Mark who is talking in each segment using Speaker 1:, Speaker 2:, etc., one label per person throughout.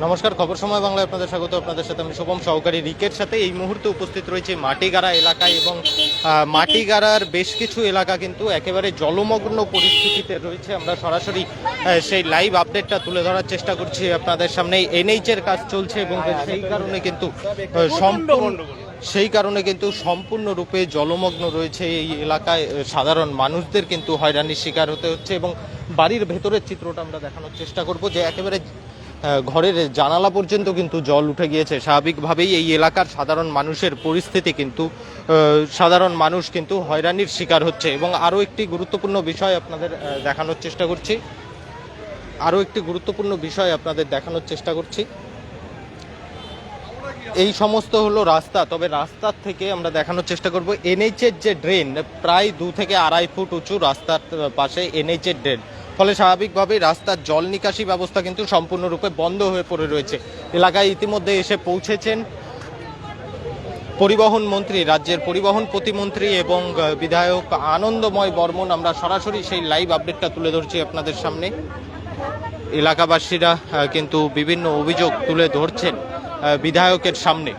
Speaker 1: নমস্কার, খবর সময় বাংলায় আপনাদের স্বাগত। আপনাদের সাথে আমি শুভম সহকারী রিকের সাথে এই মুহূর্তে উপস্থিত রয়েছে মাটিগাড়া এলাকায় এবং মাটিগাড়ার বেশ কিছু এলাকা কিন্তু একেবারে জলমগ্ন পরিস্থিতিতে রয়েছে। আমরা সরাসরি সেই লাইভ আপডেটটা তুলে ধরার চেষ্টা করছি আপনাদের সামনে। এনএইচের কাজ চলছে এবং সেই কারণে কিন্তু সম্পূর্ণরূপে জলমগ্ন রয়েছে এই এলাকায়। সাধারণ মানুষদের কিন্তু হয়রানির শিকার হতে হচ্ছে এবং বাড়ির ভেতরের চিত্রটা আমরা দেখানোর চেষ্টা করব যে একেবারে ঘরের জানালা পর্যন্ত কিন্তু জল উঠে গিয়েছে। স্বাভাবিকভাবেই এই এলাকার সাধারণ মানুষের পরিস্থিতি কিন্তু সাধারণ মানুষ কিন্তু হয়রানির শিকার হচ্ছে। এবং আরও একটি গুরুত্বপূর্ণ বিষয় আপনাদের দেখানোর চেষ্টা করছি এই সমস্ত হলো রাস্তা। তবে রাস্তার থেকে আমরা দেখানোর চেষ্টা করব এনএইচের যে ড্রেন, প্রায় 2 থেকে 2.5 ফুট উঁচু রাস্তার পাশে এনএইচের ড্রেন, ফলে স্বাভাবিকভাবেই রাস্তার জল নিকাশি ব্যবস্থা কিন্তু সম্পূর্ণরূপে বন্ধ হয়ে পড়ে রয়েছে। এলাকায় ইতিমধ্যে এসে পৌঁছেছেন পরিবহন মন্ত্রী, রাজ্যের পরিবহন প্রতিমন্ত্রী এবং বিধায়ক আনন্দময় বর্মন। আমরা সরাসরি সেই লাইভ আপডেটটা তুলে ধরছি আপনাদের সামনে। এলাকাবাসীরা কিন্তু বিভিন্ন অভিযোগ তুলে ধরছেন বিধায়কের সামনে।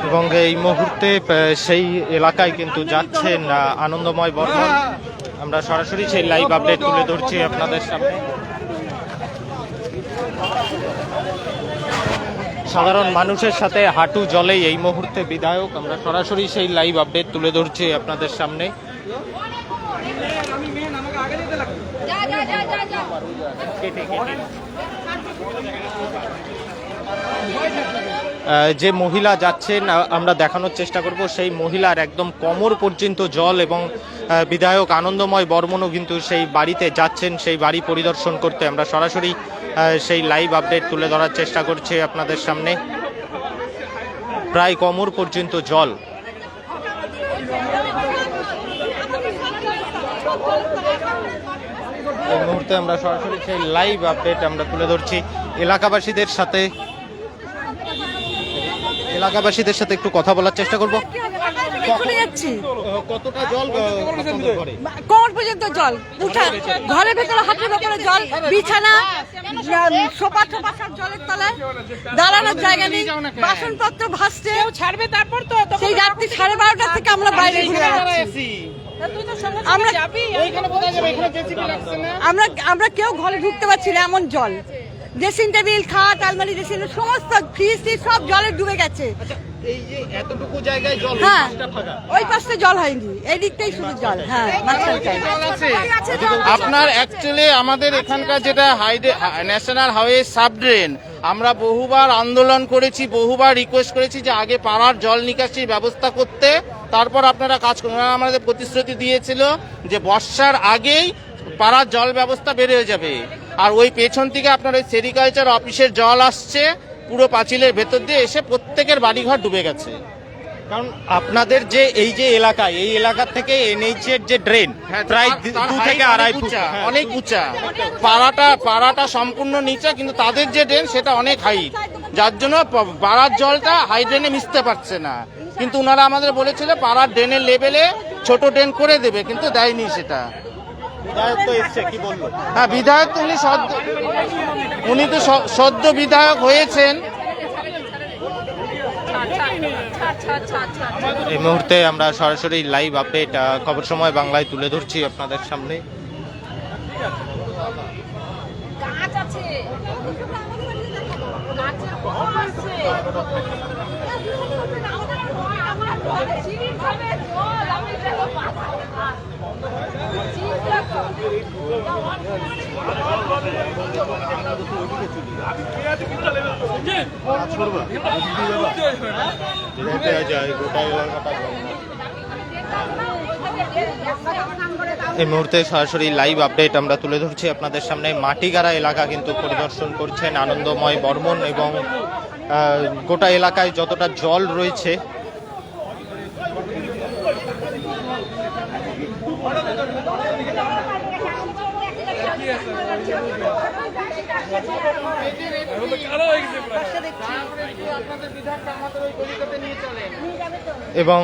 Speaker 1: এবং এই মুহূর্তে সেই এলাকায় কিন্তু যাচ্ছেন আনন্দময় বর্মন। আমরা সরাসরি সেই লাইভ আপডেট তুলে ধরছি আপনাদের সামনে। সাধারণ মানুষের সাথে হাঁটু জলে এই মুহূর্তে বিধায়ক। আমরা সরাসরি সেই লাইভ আপডেট তুলে ধরছি আপনাদের সামনে। যে মহিলা যাচ্ছেন আমরা দেখানোর চেষ্টা করব, সেই মহিলার একদম কোমর পর্যন্ত জল এবং বিধায়ক আনন্দময় বর্মনও কিন্তু সেই বাড়িতে যাচ্ছেন, সেই বাড়ি পরিদর্শন করতে। আমরা সরাসরি সেই লাইভ আপডেট তুলে ধরার চেষ্টা করছি আপনাদের সামনে। প্রায় কোমর পর্যন্ত জল। এই মুহূর্তে আমরা সরাসরি সেই লাইভ আপডেট আমরা তুলে ধরছি। এলাকাবাসীদের সাথে একটু কথা বলার চেষ্টা করব। কতটা জল?
Speaker 2: কোমর পর্যন্ত জল, ঘরের ভেতরে হাতের ভেতরে জল, বিছানা সোফা টোফা সব জলের তলায়, দাঁড়ানোর জায়গা নেই, বাসনপত্র ভাসছে। ছাড়বে তারপর তো সেই রাত্রি 12:30 থেকে আমরা বাইরে ঘুরে বেড়াচ্ছি। আমরা কেউ ঘরে ঢুকতে পারছি না, এমন জল। ড্রেসিং টেবিল, খাট, আলমারি, ড্রেসিং সমস্ত ফ্রিজ সব জলে ডুবে গেছে।
Speaker 1: এই যে এতটুকু জায়গায় জল,
Speaker 2: হ্যাঁ ওই পাশে জল হয়নি, এই দিকটাই শুধু জল। হ্যাঁ
Speaker 3: আপনার অ্যাকচুয়ালি আমাদের এখানকার যেটা ন্যাশনাল হাইওয়ে সাব ড্রেন, আমরা বহুবার আন্দোলন করেছি, বহুবার রিকোয়েস্ট করেছি যে আগে পাড়ার জল নিকাশির ব্যবস্থা করতে, তারপর আপনারা কাজ করুন। আমাদের প্রতিশ্রুতি দিয়েছিল যে বর্ষার আগেই পাড়ার জল ব্যবস্থা বেড়ে যাবে। আর ওই পেছন থেকে আপনার ওই সেরিকালচার অফিসের জল আসছে পুরো পাঁচিলের ভেতর দিয়ে এসে প্রত্যেকের বাড়িঘর ডুবে গেছে।
Speaker 1: কারণ আপনাদের যে এই যে এলাকা, এই এলাকা থেকে এনএইচের যে ড্রেন প্রায় 2 থেকে 2.5 ফুট,
Speaker 3: অনেক উঁচা। পাড়াটা সম্পূর্ণ নিচা, কিন্তু তাদের যে ড্রেন সেটা অনেক হাইট, যার জন্য পাড়ার জলটা হাই ড্রেনে মিশতে পারছে না। কিন্তু ওনারা আমাদের বলেছিল পাড়ার ড্রেনের লেভেলে ছোট ড্রেন করে দেবে, কিন্তু দেয়নি সেটা।
Speaker 1: বিধায়ক তো এসছে, কি বলবো?
Speaker 3: হ্যাঁ, বিধায়ক তো উনি তো সদ্য বিধায়ক হয়েছেন।
Speaker 1: এই মুহূর্তে আমরা সরাসরি লাইভ আপডেট খবর সময় বাংলায় তুলে ধরছি আপনাদের সামনে। এই মুহূর্তে সরাসরি লাইভ আপডেট আমরা তুলে ধরছি আপনাদের সামনে। মাটিগাড়া এলাকা কিন্তু পরিদর্শন করছেন আনন্দময় বর্মন এবং গোটা এলাকায় যতটা জল রয়েছে এবং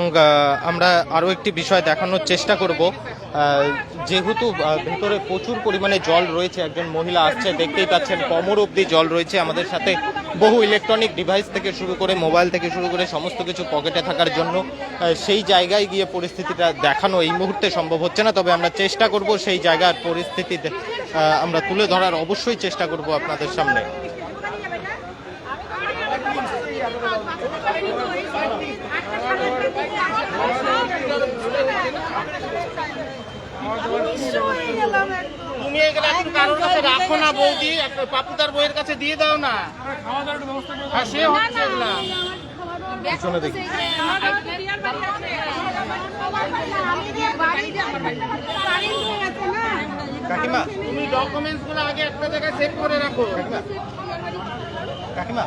Speaker 1: আমরা আরও একটি বিষয় দেখানোর চেষ্টা করব। যেহেতু ভেতরে প্রচুর পরিমাণে জল রয়েছে, একজন মহিলা আসছে, দেখতেই পাচ্ছেন কোমর অবধি জল রয়েছে। আমাদের সাথে বহু ইলেকট্রনিক ডিভাইস থেকে শুরু করে মোবাইল থেকে শুরু করে সমস্ত কিছু পকেটে থাকার জন্য সেই জায়গায় গিয়ে পরিস্থিতিটা দেখানো এই মুহূর্তে সম্ভব হচ্ছে না, তবে আমরা চেষ্টা করব সেই জায়গার পরিস্থিতিতে আমরা তুলে ধরার অবশ্যই চেষ্টা করব আপনাদের সামনে।
Speaker 3: তুমি এগুলো একটু কারোর কাছে রাখো না বৌদি, একটা পাপুদার বইয়ের কাছে দিয়ে দাও না। আর সে হচ্ছে এগুলা
Speaker 1: পিছনে দেখি। কাকিমা,
Speaker 3: তুমি ডকুমেন্টস গুলো আগে একটা জায়গায় সেভ করে রাখো।
Speaker 1: কাকিমা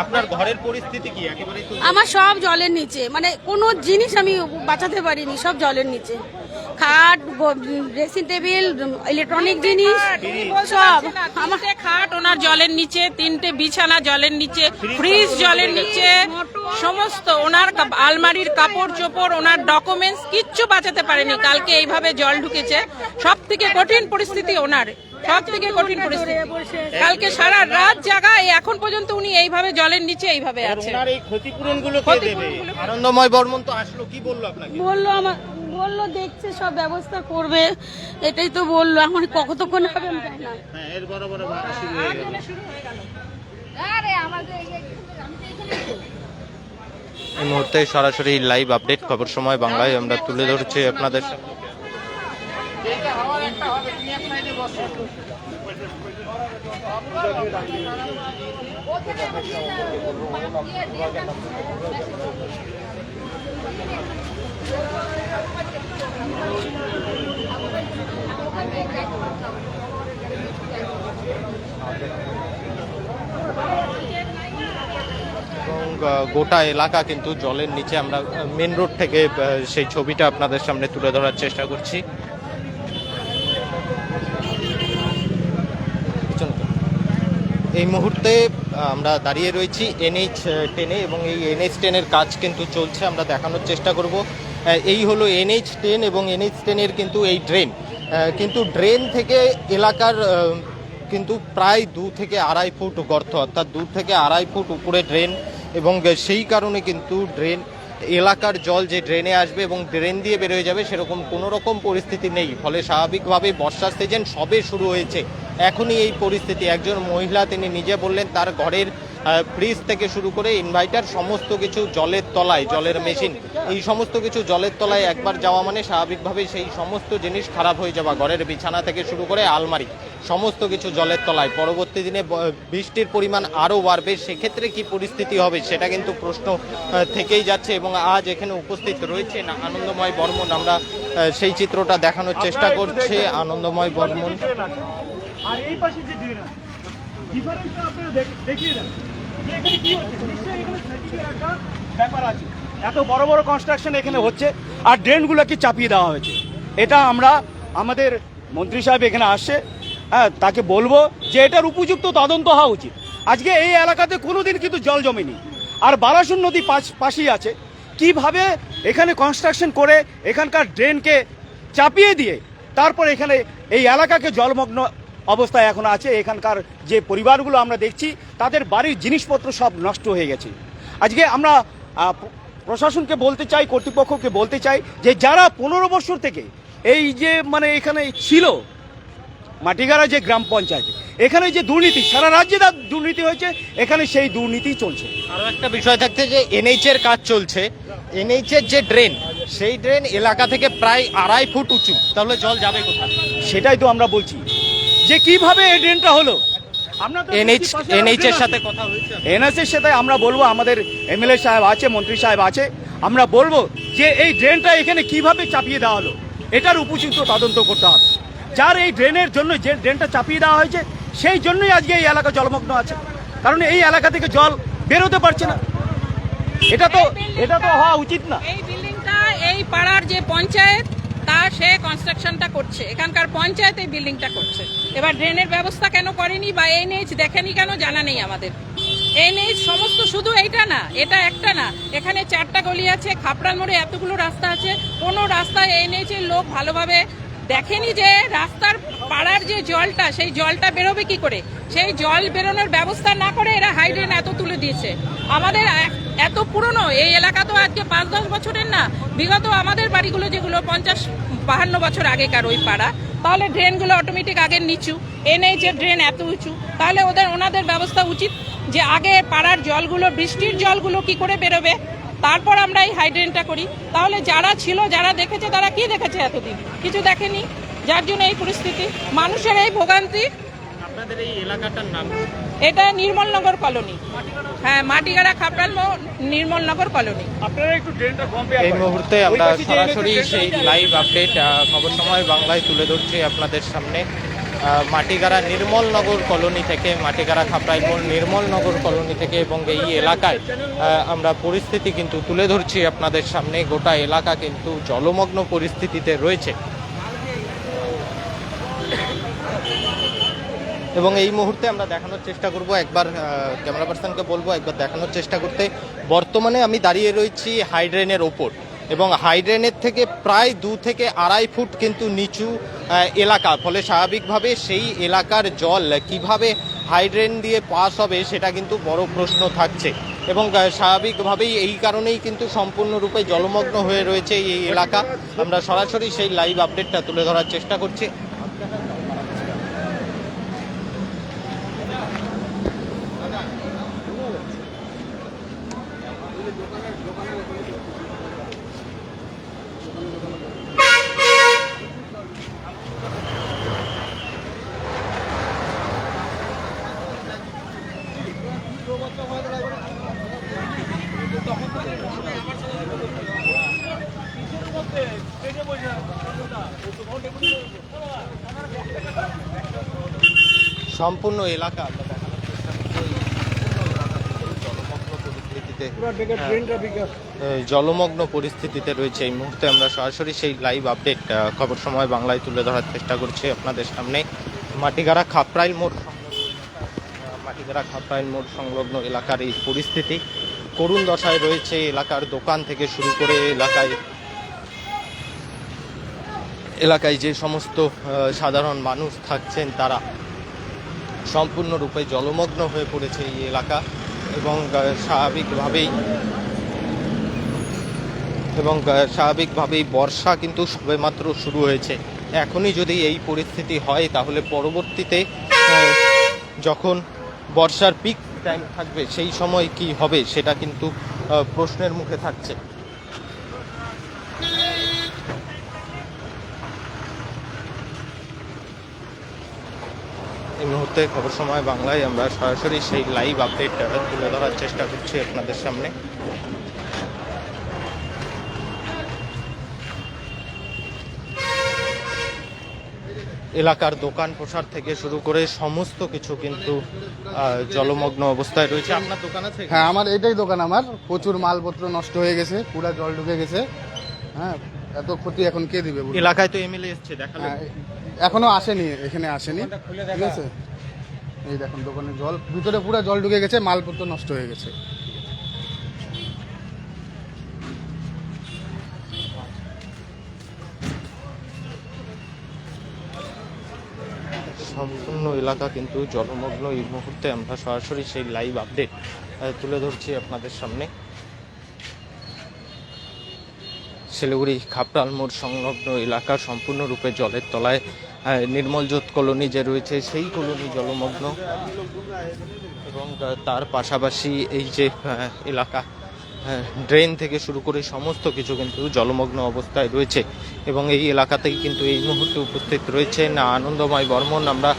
Speaker 1: আপনার ঘরের পরিস্থিতি কি? একেবারে
Speaker 2: আমার সব জলের নিচে, মানে কোনো জিনিস আমি বাঁচাতে পারিনি, সব জলের নিচে। খাট, ড্রেসিং টেবিল, ইলেকট্রনিক জিনিস সব।
Speaker 4: আমাকে খাট ওনার জলের নিচে, 3টে বিছানা জলের নিচে, ফ্রিজ জলের নিচে, সমস্ত ওনার আলমারির কাপড় চোপড়, ওনার ডকুমেন্টস কিচ্ছু বাঁচাতে পারেনি। কালকে এইভাবে জল ঢুকেছে, সব থেকে কঠিন পরিস্থিতি ওনার, সব থেকে কঠিন পরিস্থিতি। কালকে সারা রাত জায়গায় এখন পর্যন্ত উনি এইভাবে জলের নিচে এইভাবে আছে।
Speaker 3: ওনার এই ক্ষতিপূরণ গুলো কে দেবে?
Speaker 1: আনন্দময় বর্মন তো আসলো, কি বললো আপনাকে?
Speaker 2: বললো দেখছে, সব ব্যবস্থা করবে, এটাই তো বললো। আমার কতক্ষণ হবে আমি জানি না।
Speaker 3: হ্যাঁ, এর বড় বড় বাড়া শুরু হয়ে গেল।
Speaker 1: এই মুহূর্তে সরাসরি লাইভ আপডেট খবর সময় বাংলায় আমরা তুলে ধরছি আপনাদের সামনে।
Speaker 3: এইটা হওয়ার একটা হবে, তুমি এক সাইডে বসো।
Speaker 1: এবং গোটা এলাকা কিন্তু জলের নিচে। আমরা মেন রোড থেকে সেই ছবিটা আপনাদের সামনে তুলে ধরার চেষ্টা করছি। এই মুহূর্তে আমরা দাঁড়িয়ে রয়েছি NH-10 এবং এই NH-10-এর কাজ কিন্তু চলছে, আমরা দেখানোর চেষ্টা করব। এই হলো NH-10 এবং NH-10-এর কিন্তু এই ড্রেন, কিন্তু ড্রেন থেকে এলাকার কিন্তু প্রায় 2 থেকে আড়াই ফুট গর্ত, অর্থাৎ 2 থেকে আড়াই ফুট উপরে ড্রেন, এবং সেই কারণে কিন্তু ড্রেন এলাকার জল যে ড্রেনে আসবে এবং ড্রেন দিয়ে বেরোয় যাবে সেরকম কোনো রকম পরিস্থিতি নেই। ফলে স্বাভাবিকভাবে বর্ষার সিজন সবে শুরু হয়েছে, এখনই এই পরিস্থিতি। একজন মহিলা তিনি নিজে বললেন তার ঘরের ফ্রিজ থেকে শুরু করে ইনভার্টার সমস্ত কিছু জলের তলায়, জলের মেশিন এই সমস্ত কিছু জলের তলায় একবার যাওয়া মানে স্বাভাবিকভাবেই সেই সমস্ত জিনিস খারাপ হয়ে যাওয়া। ঘরের বিছানা থেকে শুরু করে আলমারি সমস্ত কিছু জলের তলায়। পরবর্তী দিনে বৃষ্টির পরিমাণ আরও বাড়বে, সেক্ষেত্রে কি পরিস্থিতি হবে সেটা কিন্তু প্রশ্ন থেকেই যাচ্ছে। এবং আজ এখানে উপস্থিত রয়েছে আনন্দময় বর্মন, আমরা সেই চিত্রটা দেখানোর চেষ্টা করছি। আনন্দময় বর্মন,
Speaker 5: আর এই পাশে যে ড্রেন আছে, ডিফারেন্সটা আপনারা দেখিয়ে দেন যে এখানে কি হচ্ছে। নিশ্চয়ই এখানে সার্কিটের একটা ব্যাপার আছে, এত বড় বড় কনস্ট্রাকশন এখানে হচ্ছে আর ড্রেনগুলোকে চাপিয়ে দেওয়া হয়েছে। এটা আমরা আমাদের মন্ত্রী সাহেব এখানে আসছে, হ্যাঁ, তাকে বলবো যে এটার উপযুক্ত তদন্ত হওয়া উচিত। আজকে এই এলাকাতে কোনোদিন কিন্তু জল জমেনি, আর বারাসুর নদী পাশেই আছে। কিভাবে এখানে কনস্ট্রাকশন করে এখানকার ড্রেনকে চাপিয়ে দিয়ে তারপর এখানে এই এলাকাকে জলমগ্ন অবস্থায় এখন আছে। এখানকার যে পরিবারগুলো আমরা দেখছি তাদের বাড়ির জিনিসপত্র সব নষ্ট হয়ে গেছে। আজকে আমরা প্রশাসনকে বলতে চাই, কর্তৃপক্ষকে বলতে চাই যে যারা 15 বছর থেকে এই যে মানে এখানে ছিল মাটিগাড়া যে গ্রাম পঞ্চায়েত, এখানে যে দুর্নীতি, সারা রাজ্যে দুর্নীতি হয়েছে, এখানে সেই দুর্নীতি চলছে।
Speaker 1: আরও একটা বিষয় থাকতে যে NH-এর কাজ চলছে, NH-এর যে ড্রেন সেই ড্রেন এলাকা থেকে প্রায় আড়াই ফুট উঁচু, তাহলে জল যাবে কোথায়?
Speaker 5: সেটাই তো আমরা বলছি যে কিভাবে এই ড্রেনটা হলো। আমরা
Speaker 1: NH-এর সাথে কথা হয়েছে,
Speaker 5: NH-এর সাথে আমরা বলবো, আমাদের MLA সাহেব আছে, মন্ত্রী সাহেব আছে, আমরা বলবো যে এই ড্রেনটা এখানে কিভাবে চাপিয়ে দেওয়া হলো, এটার উপযুক্ত তদন্ত করতে হবে। যার এই ড্রেনের জন্য যে ড্রেনটা চাপিয়ে দেওয়া হয়েছে সেই জন্যই আজকে এই এলাকা জলমগ্ন আছে, কারণ এই এলাকা থেকে জল বেরোতে পারছে না। এটা তো হওয়া উচিত না।
Speaker 4: এই বিল্ডিংটা এই পাড়ার যে পঞ্চায়েত তা সে কনস্ট্রাকশনটা করছে, এখানকার পঞ্চায়েত এই বিল্ডিংটা করছে। এবার ড্রেনের ব্যবস্থা কেন করেনি বা এনএইচ দেখেনি কেন জানা নেই আমাদের। এনএইচ সমস্ত শুধু এইটা না, এটা একটা না, এখানে 4টা গলি আছে, খাপড়ার মোড়ে এতগুলো রাস্তা আছে, কোনো রাস্তায় এনএইচ এর লোক ভালোভাবে দেখেনি যে রাস্তার পাড়ার যে জলটা সেই জলটা বেরোবে কি করে। সেই জল বেরোনোর ব্যবস্থা না করে এরা হাইড্রেন এত তুলে দিয়েছে। আমাদের এত পুরনো এই এলাকা তো আজকে 5-10 বছরের না, বিগত আমাদের বাড়িগুলো যেগুলো 50-52 বছর আগেকার ওই পাড়া, তাহলে ড্রেনগুলো অটোমেটিক আগের নিচু, এনএইচ এর ড্রেন এত উঁচু, তাহলে ওনাদের ব্যবস্থা উচিত যে আগে পাড়ার জলগুলো, বৃষ্টির জলগুলো কি করে বেরোবে, তারপর আমরা এই হাইড্রেনটা করি। তাহলে যারা ছিল, যারা দেখেছে, তারা কি দেখেছে এতদিন? কিছু দেখেনি, যার জন্য এই পরিস্থিতি, মানুষের এই ভোগান্তি।
Speaker 1: আপনাদের এই এলাকাটার নাম?
Speaker 4: এটা নির্মলনগর কলোনি। হ্যাঁ, মাটিগাড়া খাপড়াল নির্মলনগর কলোনি।
Speaker 5: আপনারা একটু ড্রেনটা কমপ্লিট
Speaker 1: এই মুহূর্তে আমরা সরাসরি সেই লাইভ আপডেট খবর সময় বাংলায় তুলে ধরছি আপনাদের সামনে। মাটিগাড়া নির্মলনগর কলোনি থেকে, মাটিগাড়া খাপড়াইল মোড় নির্মলনগর কলোনি থেকে, এবং এই এলাকায় আমরা পরিস্থিতি কিন্তু তুলে ধরছি আপনাদের সামনে। গোটা এলাকা কিন্তু জলমগ্ন পরিস্থিতিতে রয়েছে এবং এই মুহূর্তে আমরা দেখানোর চেষ্টা করব, একবার ক্যামেরা পার্সনকে বলবো একবার দেখানোর চেষ্টা করতে। বর্তমানে আমি দাঁড়িয়ে রয়েছি হাইড্রেনের ওপর, এবং হাইড্রেনের থেকে প্রায় 2 থেকে 2.5 ফুট কিন্তু নিচু এলাকা, ফলে স্বাভাবিকভাবে সেই এলাকার জল কিভাবে হাইড্রেন দিয়ে পাস হবে সেটা কিন্তু বড় প্রশ্ন থাকছে। এবং স্বাভাবিকভাবেই এই কারণেই কিন্তু সম্পূর্ণরূপে জলমগ্ন হয়ে রয়েছে এই এলাকা। আমরা সরাসরি সেই লাইভ আপডেটটা তুলে ধরার চেষ্টা করছি। সম্পূর্ণ এলাকা আমরা দেখানোর চেষ্টা করছি, জলমগ্ন পরিস্থিতিতে রয়েছে এই মুহূর্তে। আমরা সরাসরি সেই লাইভ আপডেট খবর সময় বাংলায় তুলে ধরার চেষ্টা করছি আপনাদের সামনে। মাটিগাড়া খাপড়াইল মোড় সংলগ্ন এলাকার এই পরিস্থিতি করুণ দশায় রয়েছে। এলাকার দোকান থেকে শুরু করে এলাকায় যে সমস্ত সাধারণ মানুষ থাকছেন তারা সম্পূর্ণরূপে জলমগ্ন হয়ে পড়েছে এই এলাকা। এবং স্বাভাবিকভাবেই বর্ষা কিন্তু সবেমাত্র শুরু হয়েছে। এখনই যদি এই পরিস্থিতি হয় তাহলে পরবর্তীতে যখন বর্ষার পিক টাইম থাকবে সেই সময় কি হবে সেটা কিন্তু প্রশ্নের মুখে থাকছে। এই মুহূর্তে খবর সময় বাংলায় আমরা সরাসরি সেই লাইভ আপডেট তুলে ধরার চেষ্টা করছি আপনাদের সামনে। এলাকার দোকান প্রসার থেকে শুরু করে সমস্ত কিছু কিন্তু জলমগ্ন অবস্থায় রয়েছে। আপনার দোকান আছে?
Speaker 6: হ্যাঁ, আমার এটাই দোকান। আমার প্রচুর মালপত্র নষ্ট হয়ে গেছে, পুরা জল ঢুকে গেছে। হ্যাঁ, এত ক্ষতি এখন কে দিবে?
Speaker 1: এলাকায় তো এমএলএ এসছে, দেখালেন?
Speaker 6: এখনো আসেনি, এখানে আসেনি। ঠিক আছে, এই দেখুন দোকানে জল, ভিতরে পুরো জল ঢুকে গেছে, মালপত্র নষ্ট হয়ে গেছে।
Speaker 1: সম্পূর্ণ এলাকা কিন্তু জলমগ্ন। এই মুহূর্তে আমরা সরাসরি সেই লাইভ আপডেট তুলে ধরছি আপনাদের সামনে। শিলিগুড়ি খাপড়াল মোড় সংলগ্ন এলাকা সম্পূর্ণরূপে জলের তলায়। নির্মলজ্যোৎ কলোনি যে রয়েছে সেই কলোনি জলমগ্ন, এবং তার পাশাপাশি এই যে এলাকা ড্রেন থেকে শুরু করে সমস্ত কিছু কিন্তু জলমগ্ন অবস্থায় রয়েছে। এবং এই এলাকাতেই কিন্তু এই মুহূর্তে উপস্থিত রয়েছেন আনন্দময় বর্মন। আমরা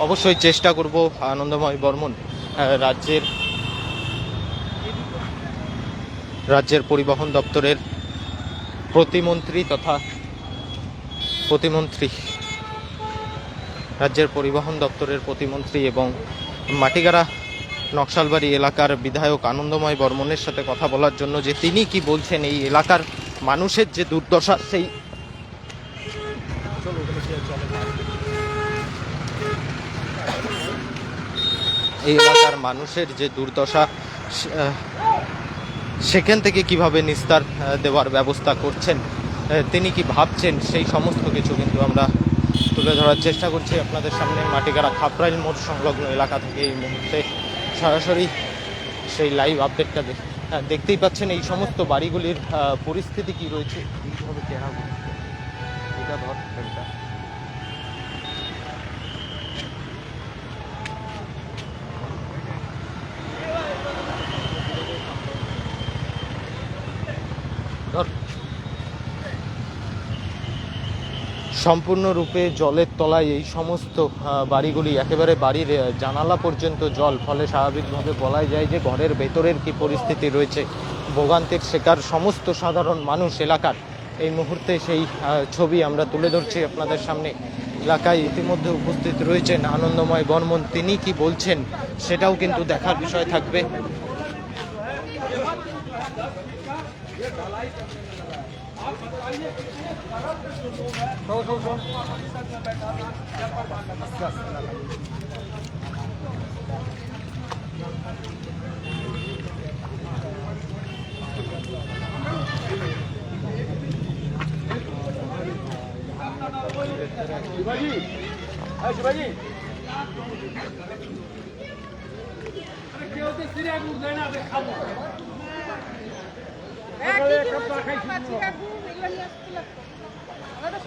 Speaker 1: অবশ্যই চেষ্টা করব আনন্দময় বর্মন রাজ্যের পরিবহন দপ্তরের প্রতিমন্ত্রী রাজ্যের পরিবহন দপ্তরের প্রতিমন্ত্রী এবং মাটিগাড়া নকশালবাড়ি এলাকার বিধায়ক আনন্দময় বর্মনের সাথে কথা বলার জন্য, যে তিনি কি বলছেন এই এলাকার মানুষের যে দুর্দশা, সেই এই এলাকার মানুষের যে দুর্দশা সেখান থেকে কিভাবে নিস্তার দেওয়ার ব্যবস্থা করছেন, তিনি কি ভাবছেন, সেই সমস্ত কিছু কিন্তু আমরা তুলে ধরার চেষ্টা করছি আপনাদের সামনে। মাটিগাড়া খাপরাইল মোড় সংলগ্ন এলাকা থেকে এই মুহূর্তে সরাসরি সেই লাইভ আপডেটটা দেখতেই পাচ্ছেন। এই সমস্ত বাড়িগুলির পরিস্থিতি কি রয়েছে, এইভাবে চেহারা এটা ধর এটা। সম্পূর্ণরূপে জলের তলায় এই সমস্ত বাড়িগুলি, একেবারে বাড়ির জানালা পর্যন্ত জল, ফলে স্বাভাবিকভাবে বলা যায় যে ঘরের ভেতরের কি পরিস্থিতি রয়েছে, ভোগান্তির শিকার সমস্ত সাধারণ মানুষ এলাকার। এই মুহূর্তে সেই ছবি আমরা তুলে ধরছি আপনাদের সামনে। এলাকায় ইতিমধ্যে উপস্থিত রয়েছেন আনন্দময় বর্মন, তিনি কি বলছেন সেটাও কিন্তু দেখার বিষয় থাকবে।
Speaker 5: शिवाजी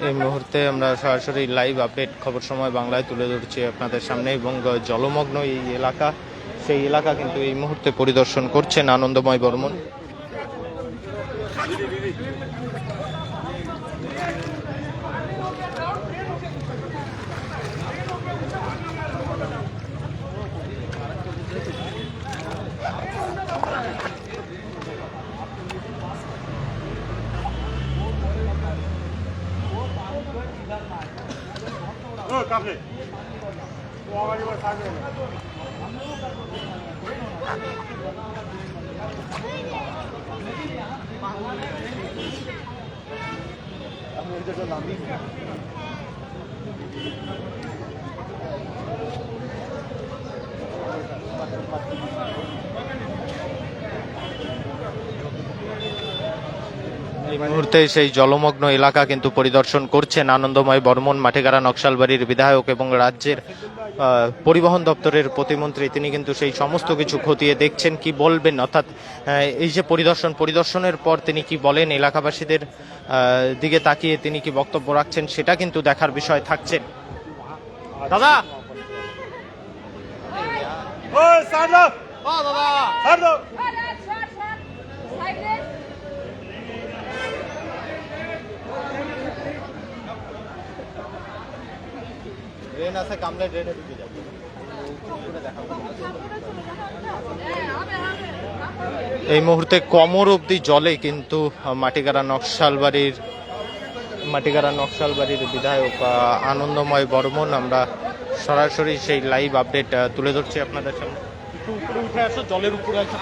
Speaker 1: এই মুহূর্তে আমরা সরাসরি লাইভ আপডেট খবর সময় বাংলায় তুলে ধরছি আপনাদের সামনে, এবং জলমগ্ন এই এলাকা, সেই এলাকা কিন্তু এই মুহূর্তে পরিদর্শন করছেন আনন্দময় বর্মন।
Speaker 5: काफी वो आवाज बस आ गया
Speaker 1: এই মুহূর্তে সেই জলমগ্ন এলাকা কিন্তু পরিদর্শন করছেন আনন্দময় বর্মন, মাটিগাড়া নকশালবাড়ির বিধায়ক এবং রাজ্যের পরিবহন দপ্তরের প্রতিমন্ত্রী। তিনি কিন্তু সেই সমস্ত কিছু খতিয়ে দেখছেন, কি বলবেন, অর্থাৎ এই যে পরিদর্শনের পর তিনি কি বলেন, এলাকাবাসীদের দিকে তাকিয়ে তিনি কি বক্তব্য রাখছেন, সেটা কিন্তু দেখার বিষয় থাকছে। দাদা ট্রেন আছে, কামলে ট্রেনে ঢুকে যাবে। এই মুহূর্তে কোমর অবধি জলে কিন্তু মাটিগাড়া নকশালবাড়ির বিধায়ক আনন্দময় বর্মন। আমরা সরাসরি সেই লাইভ আপডেট তুলে ধরছি আপনাদের সামনে। একটু উপরে উঠে আসো, জলের উপরে আসো।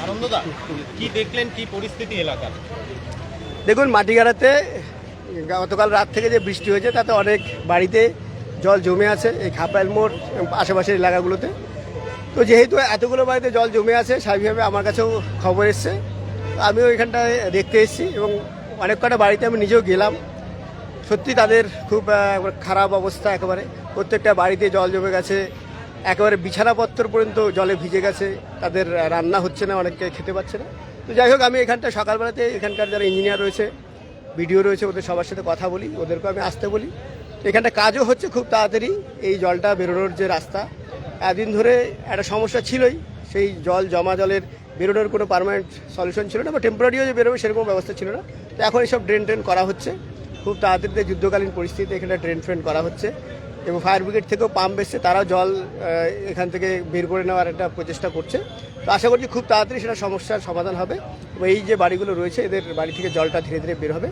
Speaker 1: আনন্দদা, কি দেখলেন, কি পরিস্থিতি এলাকার?
Speaker 7: দেখুন, মাটিগাড়াতে গতকাল রাত থেকে যে বৃষ্টি হয়েছে তাতে অনেক বাড়িতে জল জমে আছে, এই খাপরাইল মোড় আশেপাশের এলাকাগুলোতে। তো যেহেতু এতগুলো বাড়িতে জল জমে আছে, স্বাভাবিকভাবে আমার কাছেও খবর এসছে, আমিও এখানটায় দেখতে এসেছি এবং অনেক কটা বাড়িতে আমি নিজেও গেলাম। সত্যি তাদের খুব খারাপ অবস্থা, একেবারে প্রত্যেকটা বাড়িতে জল জমে গেছে, একেবারে বিছানাপত্র পর্যন্ত জলে ভিজে গেছে, তাদের রান্না হচ্ছে না, অনেকে খেতে পাচ্ছে না। তো যাই হোক, আমি এখানটা সকালবেলাতে এখানকার যারা ইঞ্জিনিয়ার রয়েছে, বিডিও রয়েছে, ওদের সবার সাথে কথা বলি, ওদেরকেও আমি আসতে বলি। এখানটা কাজও হচ্ছে খুব তাড়াতাড়ি। এই জলটা বেরোনোর যে রাস্তা, এতদিন ধরে একটা সমস্যা ছিলই, সেই জলের বেরোনোর কোনো পার্মানেন্ট সলিউশন ছিল না, বা টেম্পোরারিও যে বেরোবে সেরকম ব্যবস্থা ছিল না। তো এখন এইসব ড্রেন করা হচ্ছে খুব তাড়াতাড়িতে, যুদ্ধকালীন পরিস্থিতিতে এখানে ড্রেন করা হচ্ছে। এবং ফায়ার ব্রিগেড থেকেও পাম্প এসছে, তারাও জল এখান থেকে বের করে নেওয়ার একটা প্রচেষ্টা করছে। তো আশা করছি খুব তাড়াতাড়ি সেটা সমস্যার সমাধান হবে এবং এই যে বাড়িগুলো রয়েছে এদের বাড়ি থেকে জলটা ধীরে ধীরে বের হবে।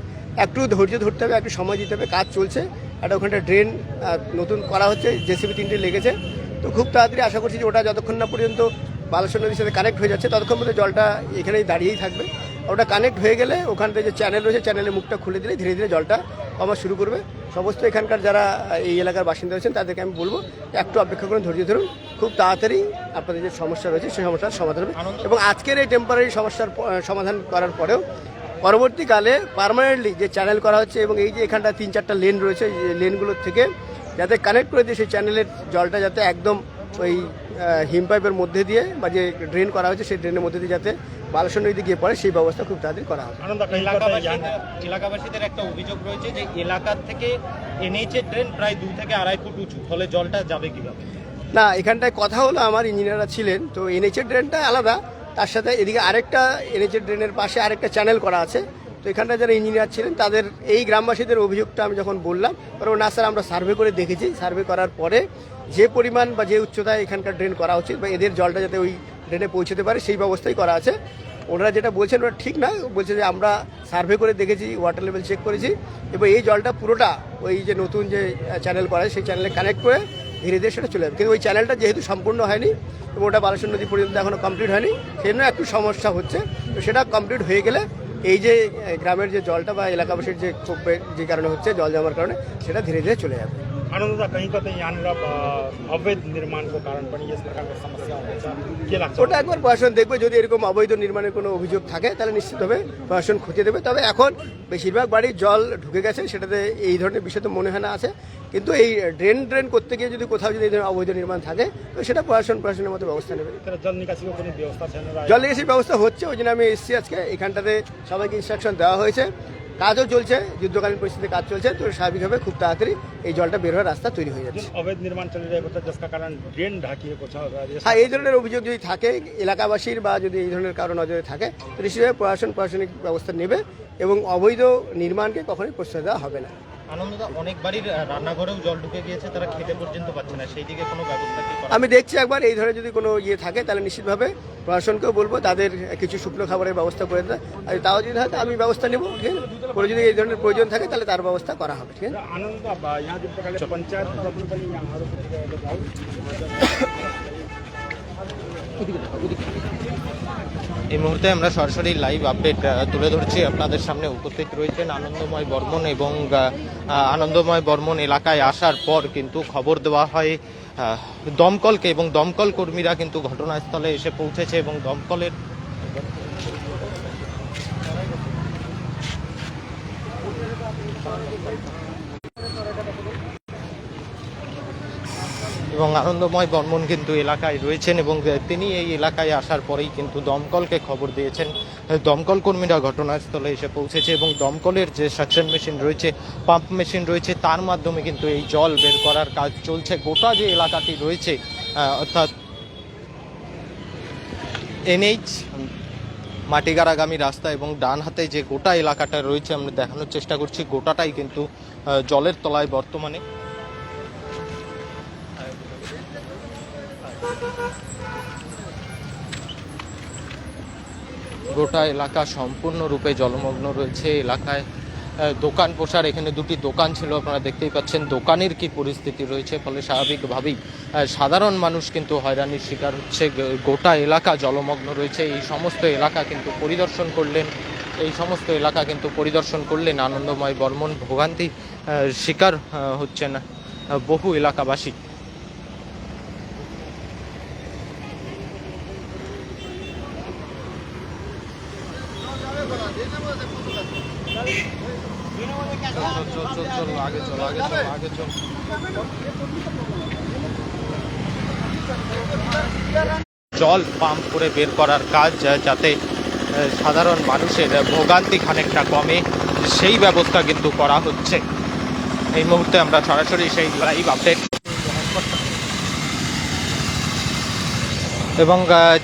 Speaker 7: একটু ধৈর্য ধরতে হবে, একটু সময় দিতে হবে, কাজ চলছে। একটা ওখানটা ড্রেন নতুন করা হচ্ছে, জেসিবি 3টে লেগেছে। তো খুব তাড়াতাড়ি আশা করছি যে ওটা যতক্ষণ না পর্যন্ত বালেশ্বর নদীর সাথে কানেক্ট হয়ে যাচ্ছে ততক্ষণ পর্যন্ত জলটা এখানেই দাঁড়িয়েই থাকবে। ওটা কানেক্ট হয়ে গেলে ওখান থেকে যে চ্যানেল রয়েছে চ্যানেলের মুখটা খুলে দিলে ধীরে ধীরে জলটা কমা শুরু করবে। সমস্ত এখানকার যারা এই এলাকার বাসিন্দা রয়েছেন তাদেরকে আমি বলবো একটু অপেক্ষা করুন, ধৈর্য ধরুন, খুব তাড়াতাড়ি আপনাদের যে সমস্যা রয়েছে সেই সমস্যার সমাধান হবে। এবং আজকের এই টেম্পোরারি সমস্যার সমাধান করার পরেও পরবর্তীকালে পার্মানেন্টলি যে চ্যানেল করা হচ্ছে এবং এই যে এখানটা 3-4টা লেন রয়েছে, এই লেনগুলোর থেকে যাতে কানেক্ট করে দিয়ে সেই চ্যানেলের জলটা যাতে একদম ওই হিম পাইপের মধ্যে দিয়ে বা যে ড্রেন করা হয়েছে সেই ড্রেনের মধ্যে দিয়ে যাতে বালেশ্বর নদীতে গিয়ে পড়ে সেই ব্যবস্থা খুব তাড়াতাড়ি করা হবে।
Speaker 1: এলাকাবাসীদের একটা অভিযোগ রয়েছে যে এলাকার থেকে এনএইচের ড্রেন প্রায় 2 থেকে 2.5 ফুট উঁচু, ফলে জলটা যাবে কিভাবে?
Speaker 7: না, এখানটায় কথা হলো, আমার ইঞ্জিনিয়াররা ছিলেন, তো এনএইচের ড্রেনটা আলাদা, তার সাথে এদিকে আরেকটা এনএইচের ড্রেনের পাশে আরেকটা চ্যানেল করা আছে। তো এখানটা যারা ইঞ্জিনিয়ার ছিলেন তাদের এই গ্রামবাসীদের অভিযোগটা আমি যখন বললাম, কারণ না স্যার আমরা সার্ভে করে দেখেছি, সার্ভে করার পরে যে পরিমাণ বা যে উচ্চতায় এখানকার ড্রেন করা উচিত বা এদের জলটা যাতে ওই ড্রেনে পৌঁছতে পারে সেই ব্যবস্থাই করা আছে। ওনারা যেটা বলছেন ওটা ঠিক না, বলছে যে আমরা সার্ভে করে দেখেছি, ওয়াটার লেভেল চেক করেছি এবং এই জলটা পুরোটা ওই যে নতুন যে চ্যানেল করা হয় সেই চ্যানেলে কানেক্ট করে ধীরে ধীরে সেটা চলে যাবে। কিন্তু ওই চ্যানেলটা যেহেতু সম্পূর্ণ হয়নি এবং ওটা বালেশ্বর নদী পর্যন্ত এখনও কমপ্লিট হয়নি, সেই জন্য একটু সমস্যা হচ্ছে। তো সেটা কমপ্লিট হয়ে গেলে এই যে গ্রামের যে জলটা বা এলাকাবাসীর যে ক্ষোভের যে কারণে হচ্ছে জল জমার কারণে সেটা ধীরে धीरे चले जाते हैं।
Speaker 5: आनंददा कहीं तो यहाँ अवैध निर्माण को कारण बनी इस प्रकार की समस्या के लगता
Speaker 7: ওটা একবার প্রশাসন দেখবে, যদি এরকম অবৈধ নির্মাণের কোনো অভিযোগ থাকে তাহলে নিশ্চিতভাবে প্রশাসন খতিয়ে দেবে। তবে এখন বেশিরভাগ বাড়ির জল ঢুকে গেছে, সেটাতে এই ধরনের বিষয় তো মনে হয় না আছে। কিন্তু এই ড্রেন করতে গিয়ে যদি কোথাও যদি এই ধরনের অবৈধ নির্মাণ থাকে তো সেটা প্রশাসনের মতো ব্যবস্থা নেবে।
Speaker 5: जल निकासी को কোনো ব্যবস্থা আছে না?
Speaker 7: জল নিকাশির ব্যবস্থা হচ্ছে, ওই জন্য আমি এসেছি আজকে। এখানটাতে সবাইকে ইনস্ট্রাকশন দেওয়া হয়েছে, কাজও চলছে, যুদ্ধকালীন পরিস্থিতিতে কাজ চলছে। তো স্বাভাবিকভাবে খুব তাড়াতাড়ি এই জলটা বের হওয়ার রাস্তা তৈরি হয়ে যাচ্ছে।
Speaker 5: अवैध निर्माण चल रहा है जिसका कारण ड्रेन ढाकी है कुछ।
Speaker 7: হ্যাঁ, এই ধরনের অভিযোগ যদি থাকে এলাকাবাসীর বা যদি এই ধরনের কারো নজরে থাকে তো নিশ্চয়ই প্রশাসনিক ব্যবস্থা নেবে এবং অবৈধ নির্মাণকে কখনোই প্রশ্রয় দেওয়া হবে না।
Speaker 1: আনন্দদা, অনেক বাড়ির রান্নাঘরেও জল ঢুকে গিয়েছে, তারা খেতে পর্যন্ত পাচ্ছে না, সেই দিকে কোনো ব্যবস্থা কি করা?
Speaker 7: আমি দেখছি একবার এই ধরনের যদি কোনো ইয়ে থাকে তাহলে নিশ্চিতভাবে প্রশাসনকেও বলবো তাদের কিছু শুকনো খাবারের ব্যবস্থা করে দেয়। আর তাও যদি হয় আমি ব্যবস্থা নেব, ঠিক আছে? পরে যদি এই ধরনের প্রয়োজন থাকে তাহলে তার ব্যবস্থা করা হবে, ঠিক আছে?
Speaker 5: आनंद यहाँ जिस प्रकार पंचायत
Speaker 1: এই মুহূর্তে আমরা সরাসরি লাইভ আপডেট তুলে ধরছি আপনাদের সামনে। উপস্থিত রয়েছেন আনন্দময় বর্মন এবং আনন্দময় বর্মন এলাকায় আসার পর কিন্তু খবর দেওয়া হয় দমকলকে এবং দমকল কর্মীরা কিন্তু ঘটনাস্থলে এসে পৌঁছেছে এবং দমকলের এবং আনন্দময় বর্মন কিন্তু এলাকায় রয়েছেন এবং তিনি এই এলাকায় আসার পরেই কিন্তু দমকলকে খবর দিয়েছেন। দমকল কর্মীরা ঘটনাস্থলে এসে পৌঁছেছে এবং দমকলের যে সাকশন মেশিন রয়েছে, পাম্প মেশিন রয়েছে, তার মাধ্যমে কিন্তু এই জল বের করার কাজ চলছে। গোটা যে এলাকাটি রয়েছে অর্থাৎ এনএইচ মাটিগাড়াগামী রাস্তা এবং ডান হাতে যে গোটা এলাকাটা রয়েছে আমরা দেখানোর চেষ্টা করছি, গোটাটাই কিন্তু জলের তলায় বর্তমানে। গোটা এলাকা সম্পূর্ণরূপে জলমগ্ন রয়েছে। এলাকায় দোকান পোষার, এখানে দুটি দোকান ছিল, আপনারা দেখতেই পাচ্ছেন দোকানের কি পরিস্থিতি রয়েছে। ফলে স্বাভাবিকভাবেই সাধারণ মানুষ কিন্তু হয়রানির শিকার হচ্ছে। গোটা এলাকা জলমগ্ন রয়েছে। এই সমস্ত এলাকা কিন্তু পরিদর্শন করলেন আনন্দময় বর্মন। ভোগান্তি শিকার হচ্ছেন বহু এলাকাবাসী। জল পাম্প করে বের করার কাজ যাতে সাধারণ মানুষের ভোগান্তি খানিকটা কমে সেই ব্যবস্থা কিন্তু করা হচ্ছে। এই মুহূর্তে আমরা সরাসরি সেই লাইভ আপডেট এবং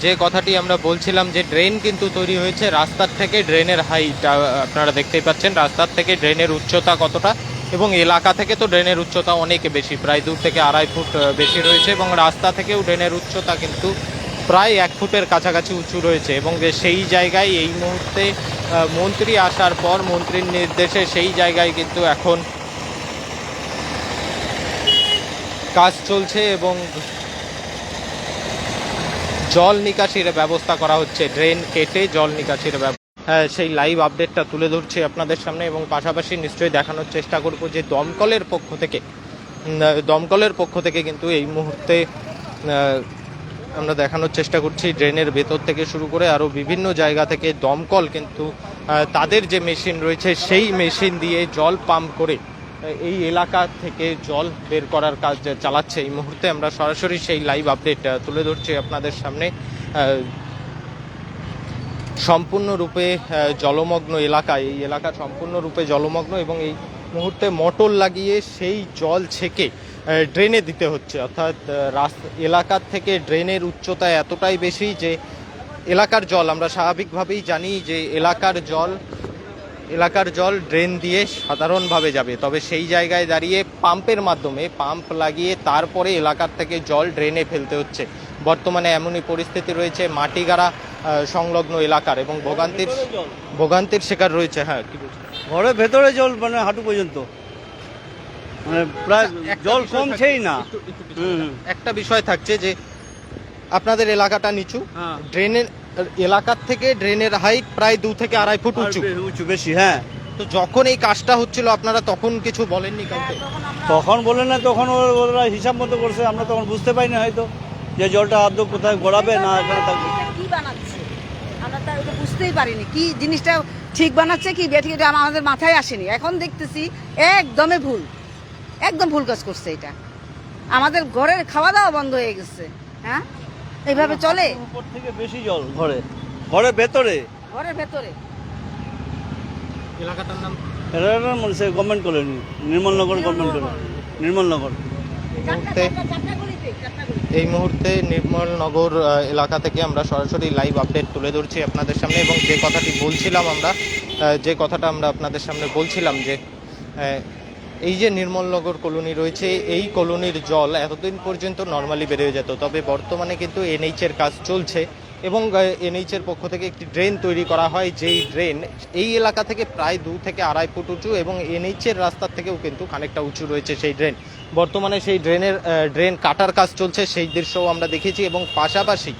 Speaker 1: যে কথাটি আমরা বলছিলাম যে ড্রেন কিন্তু তৈরি হয়েছে রাস্তার থেকে। ড্রেনের হাইট আপনারা দেখতেই পাচ্ছেন, রাস্তার থেকে ড্রেনের উচ্চতা কতটা এবং এলাকা থেকে তো ড্রেনের উচ্চতা অনেক বেশি, প্রায় 2 থেকে 2.5 ফুট বেশি রয়েছে এবং রাস্তা থেকেও ড্রেনের উচ্চতা কিন্তু প্রায় 1 ফুটের কাছাকাছি উঁচু রয়েছে এবং সেই জায়গায় এই মুহূর্তে মন্ত্রী আসার পর মন্ত্রীর নির্দেশে সেই জায়গায় কিন্তু এখন কাজ চলছে এবং জল নিকাশির ব্যবস্থা করা হচ্ছে, ড্রেন কেটে জল নিকাশির সেই লাইভ আপডেটটা তুলে ধরছি আপনাদের সামনে এবং পাশাপাশি নিশ্চয়ই দেখানোর চেষ্টা করব যে দমকলের পক্ষ থেকে কিন্তু এই মুহূর্তে আমরা দেখানোর চেষ্টা করছি ড্রেনের ভেতর থেকে শুরু করে আরও বিভিন্ন জায়গা থেকে দমকল কিন্তু তাদের যে মেশিন রয়েছে সেই মেশিন দিয়ে জল পাম্প করে এই এলাকা থেকে জল বের করার কাজ চালাচ্ছে। এই মুহূর্তে আমরা সরাসরি সেই লাইভ আপডেট তুলে ধরছি আপনাদের সামনে। সম্পূর্ণরূপে জলমগ্ন এলাকা, এই এলাকা সম্পূর্ণরূপে জলমগ্ন এবং এই মুহূর্তে মোটর লাগিয়ে সেই জল ছেঁকে ড্রেনে দিতে হচ্ছে, অর্থাৎ এলাকার থেকে ড্রেনের উচ্চতা এতটাই বেশি যে এলাকার জল আমরা স্বাভাবিকভাবেই জানি যে এলাকার জল ড্রেন দিয়ে সাধারণভাবে যাবে, তবে সেই জায়গায় দাঁড়িয়ে পাম্পের মাধ্যমে পাম্প লাগিয়ে তারপরে এলাকার থেকে জল ড্রেনে ফেলতে হচ্ছে। বর্তমানে এমনই পরিস্থিতি রয়েছে মাটিগাড়া সংলগ্ন এলাকার এবং ভোগান্তির শিকার রয়েছে। হ্যাঁ, কি বলছেন?
Speaker 8: ঘরের ভেতরে জল মানে হাঁটু পর্যন্ত, মানে প্রায় জল কমছেই না।
Speaker 1: একটা বিষয় থাকছে যে আপনাদের এলাকাটা নিচু, ড্রেনের এলাকার থেকে ড্রেনের হাইট প্রায় 2 থেকে 2.5 ফুট
Speaker 8: উঁচু বেশি। হ্যাঁ,
Speaker 1: তো যখন এই কাজটা হচ্ছিল আপনারা তখন কিছু বলেননি কাউকে?
Speaker 8: তখন বলে না, তখন ওরা হিসাব মতো করছে, আমরা তখন বুঝতে পারিনি হয়তো যে জলটা আদ্য কোথায় গড়াবে না এখানে থাকবে।
Speaker 2: কি বানাচ্ছে আমরা তা ওটা বুঝতেই পারিনি, কি জিনিসটা ঠিক বানাচ্ছে কি বেঠিক এটা আমাদের মাথায় আসেনি। এখন দেখতেছি একদমই একদম ভুল কাজ করছে এটা। আমাদের ঘরের খাওয়া দাওয়া বন্ধ হয়ে গেছে। হ্যাঁ, এইভাবে চলে?
Speaker 8: উপর থেকে বেশি জল ঘরের ভেতরে।
Speaker 1: এলাকাটার নাম
Speaker 8: এটা মনে হয় গভর্নমেন্ট কলোনি, নির্মলনগর গভর্নমেন্ট কলোনি, নির্মলনগর।
Speaker 1: এই মুহূর্তে নির্মলনগর এলাকা থেকে আমরা সরাসরি লাইভ আপডেট তুলে ধরছি আপনাদের সামনে এবং যে কথাটা আমরা আপনাদের সামনে বলছিলাম যে এই যে নির্মলনগর কলোনি রয়েছে, এই কলোনির জল এতদিন পর্যন্ত নর্মালি বেরিয়ে যেত, তবে বর্তমানে কিন্তু এনএইচের কাজ চলছে এবং এনএইচের পক্ষ থেকে একটি ড্রেন তৈরি করা হয়, যেই ড্রেন এই এলাকা থেকে প্রায় 2 থেকে 2.5 ফুট উঁচু এবং এনএইচের রাস্তার থেকেও কিন্তু খানিকটা উঁচু রয়েছে সেই ড্রেন। বর্তমানে সেই ড্রেন কাটার কাজ চলছে, সেই দৃশ্যও আমরা দেখেছি এবং পাশাপাশি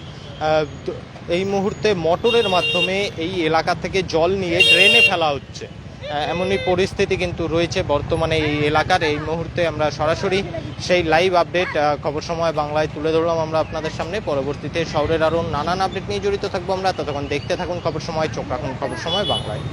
Speaker 1: এই মুহূর্তে মোটরের মাধ্যমে এই এলাকা থেকে জল নিয়ে ড্রেনে ফেলা হচ্ছে। এমনই পরিস্থিতি কিন্তু রয়েছে বর্তমানে এই এলাকার। এই মুহূর্তে আমরা সরাসরি সেই লাইভ আপডেট খবর সময় বাংলায় তুলে ধরলাম আমরা আপনাদের সামনে। পরবর্তীতে শহরের আরও নানান আপডেট নিয়ে জড়িত থাকবো আমরা, ততক্ষণ দেখতে থাকুন খবর সময়, চোখ রাখুন খবর সময় বাংলায়।